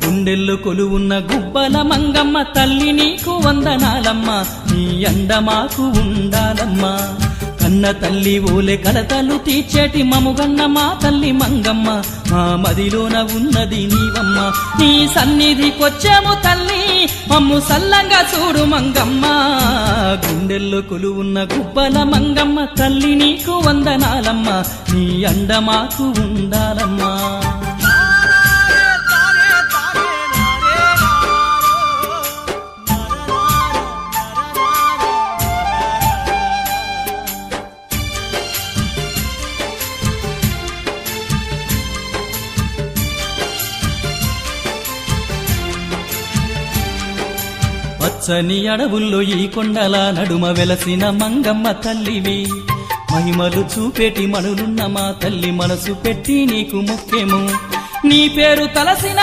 గుండెల్లో కొలువున్న గుబ్బల మంగమ్మ తల్లి నీకు వందనాలమ్మ, నీ అండ మాకు ఉండాలమ్మా. కన్న తల్లి ఓలే కలతలు తీర్చేటి మముగన్న మా తల్లి మంగమ్మ, మా మదిలోన ఉన్నది నీవమ్మ. నీ సన్నిధికొచ్చాము తల్లి, మమ్ము సల్లంగా చూడు మంగమ్మ. గుండెల్లో కొలువున్న గుబ్బల మంగమ్మ తల్లి నీకు వందనాలమ్మ, నీ అండ మాకు ఉండాలమ్మా. పచ్చని అడవుల్లో ఈ కొండల నడుమ వెలసిన మంగమ్మ తల్లివి, మహిమలు చూపేటి మనులున్న మా తల్లి మనసు పెట్టి నీకు మొక్కేము. నీ పేరు తలసిన